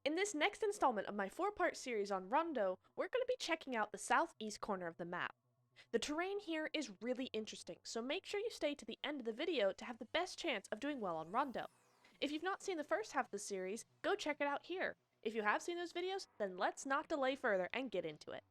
In this next installment of my 4-part series on Rondo, we're going to be checking out the southeast corner of the map. The terrain here is really interesting, so make sure you stay to the end of the video to have the best chance of doing well on Rondo. If you've not seen the first half of the series, go check it out here. If you have seen those videos, then let's not delay further and get into it.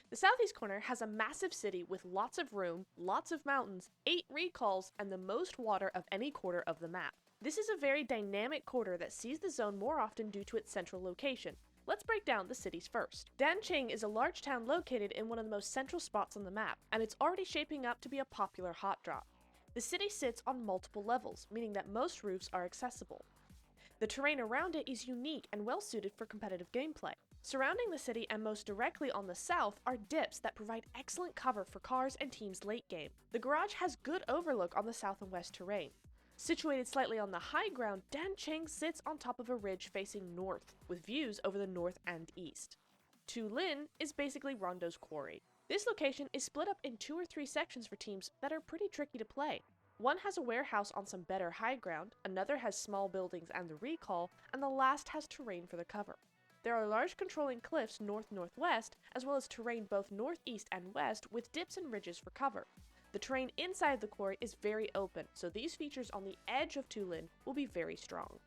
The southeast corner has a massive city with lots of room, lots of mountains, 8 recalls, and the most water of any quarter of the map. This is a very dynamic quarter that sees the zone more often due to its central location. Let's break down the cities first. Danqing is a large town located in one of the most central spots on the map, and it's already shaping up to be a popular hot drop. The city sits on multiple levels, meaning that most roofs are accessible. The terrain around it is unique and well suited for competitive gameplay. Surrounding the city and most directly on the south are dips that provide excellent cover for cars and teams late game. The garage has good overlook on the south and west terrain. Situated slightly on the high ground, Danqing sits on top of a ridge facing north, with views over the north and east. Tu Lin is basically Rondo's quarry. This location is split up in 2 or 3 sections for teams that are pretty tricky to play. One has a warehouse on some better high ground, another has small buildings and the recall, and the last has terrain for the cover. There are large controlling cliffs north-northwest, as well as terrain both northeast and west with dips and ridges for cover. The terrain inside the quarry is very open, so these features on the edge of Tu Lin will be very strong.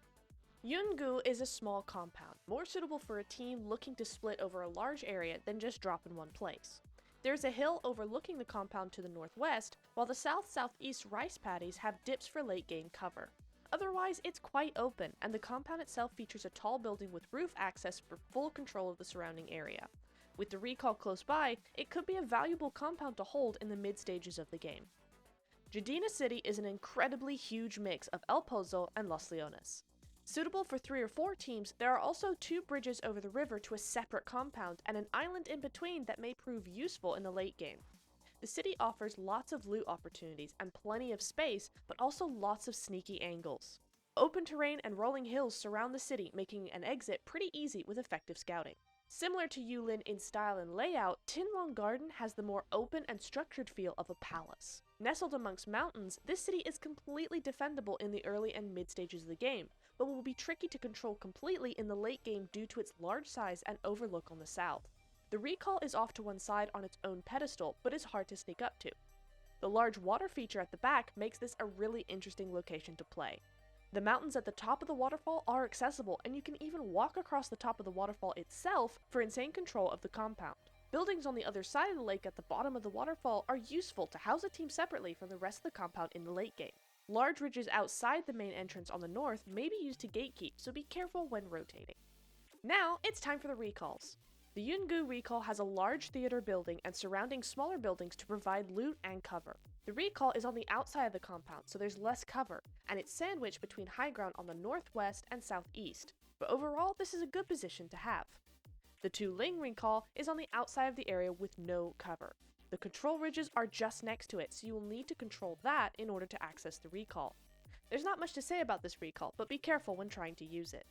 Yungu is a small compound, more suitable for a team looking to split over a large area than just drop in one place. There's a hill overlooking the compound to the northwest, while the south-southeast rice paddies have dips for late game cover. Otherwise, it's quite open, and the compound itself features a tall building with roof access for full control of the surrounding area. With the recall close by, it could be a valuable compound to hold in the mid-stages of the game. Jadina City is an incredibly huge mix of El Pozo and Los Leones. Suitable for 3 or 4 teams, there are also 2 bridges over the river to a separate compound and an island in between that may prove useful in the late game. The city offers lots of loot opportunities and plenty of space, but also lots of sneaky angles. Open terrain and rolling hills surround the city, making an exit pretty easy with effective scouting. Similar to Yulin in style and layout, Tinlong Garden has the more open and structured feel of a palace. Nestled amongst mountains, this city is completely defendable in the early and mid stages of the game, but will be tricky to control completely in the late game due to its large size and overlook on the south. The recall is off to one side on its own pedestal, but is hard to sneak up to. The large water feature at the back makes this a really interesting location to play. The mountains at the top of the waterfall are accessible, and you can even walk across the top of the waterfall itself for insane control of the compound. Buildings on the other side of the lake at the bottom of the waterfall are useful to house a team separately from the rest of the compound in the late game. Large ridges outside the main entrance on the north may be used to gatekeep, so be careful when rotating. Now, it's time for the recalls. The Yungu recall has a large theater building and surrounding smaller buildings to provide loot and cover. The recall is on the outside of the compound, so there's less cover, and it's sandwiched between high ground on the northwest and southeast, but overall this is a good position to have. The Tu Ling recall is on the outside of the area with no cover. The control ridges are just next to it, so you will need to control that in order to access the recall. There's not much to say about this recall, but be careful when trying to use it.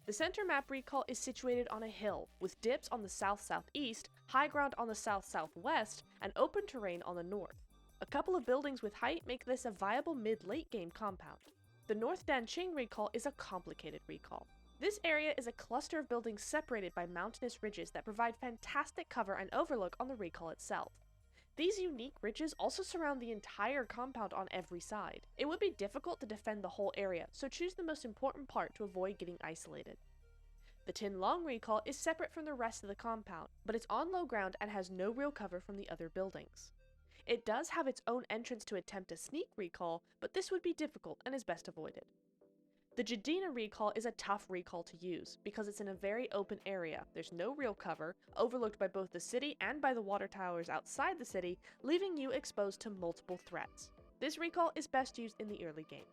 The center map recall is situated on a hill, with dips on the south-southeast, high ground on the south-southwest, and open terrain on the north. A couple of buildings with height make this a viable mid-late game compound. The North Danqing recall is a complicated recall. This area is a cluster of buildings separated by mountainous ridges that provide fantastic cover and overlook on the recall itself. These unique ridges also surround the entire compound on every side. It would be difficult to defend the whole area, so choose the most important part to avoid getting isolated. The Tinlong recall is separate from the rest of the compound, but it's on low ground and has no real cover from the other buildings. It does have its own entrance to attempt a sneak recall, but this would be difficult and is best avoided. The Jadina recall is a tough recall to use, because it's in a very open area, there's no real cover, overlooked by both the city and by the water towers outside the city, leaving you exposed to multiple threats. This recall is best used in the early game.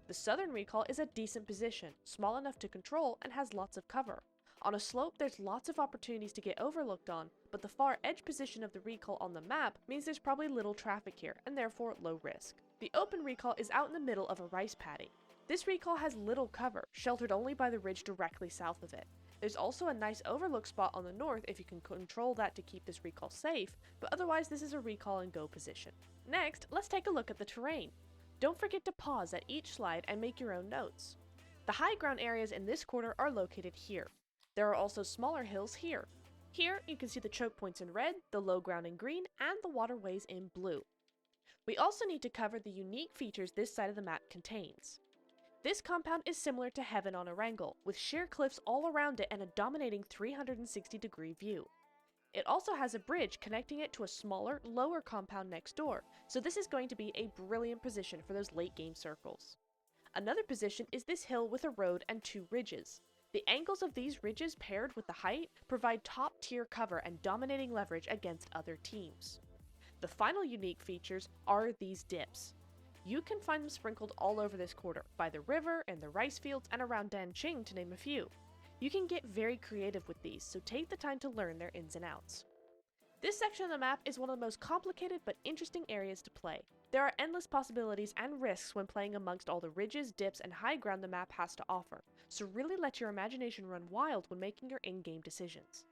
The southern recall is a decent position, small enough to control and has lots of cover. On a slope there's lots of opportunities to get overlooked on, but the far edge position of the recall on the map means there's probably little traffic here, and therefore low risk. The open recall is out in the middle of a rice paddy. This recall has little cover, sheltered only by the ridge directly south of it. There's also a nice overlook spot on the north if you can control that to keep this recall safe, but otherwise this is a recall and go position. Next, let's take a look at the terrain. Don't forget to pause at each slide and make your own notes. The high ground areas in this quarter are located here. There are also smaller hills here. Here, you can see the choke points in red, the low ground in green, and the waterways in blue. We also need to cover the unique features this side of the map contains. This compound is similar to Heaven on Erangel, with sheer cliffs all around it and a dominating 360-degree view. It also has a bridge connecting it to a smaller, lower compound next door, so this is going to be a brilliant position for those late game circles. Another position is this hill with a road and 2 ridges. The angles of these ridges paired with the height provide top tier cover and dominating leverage against other teams. The final unique features are these dips. You can find them sprinkled all over this quarter, by the river, in the rice fields, and around Danqing to name a few. You can get very creative with these, so take the time to learn their ins and outs. This section of the map is one of the most complicated but interesting areas to play. There are endless possibilities and risks when playing amongst all the ridges, dips, and high ground the map has to offer, so really let your imagination run wild when making your in-game decisions.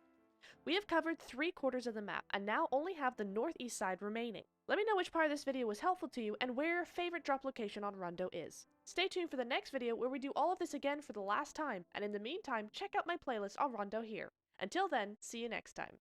We have covered 3/4 of the map, and now only have the northeast side remaining. Let me know which part of this video was helpful to you and where your favorite drop location on Rondo is. Stay tuned for the next video where we do all of this again for the last time, and in the meantime, check out my playlist on Rondo here. Until then, see you next time.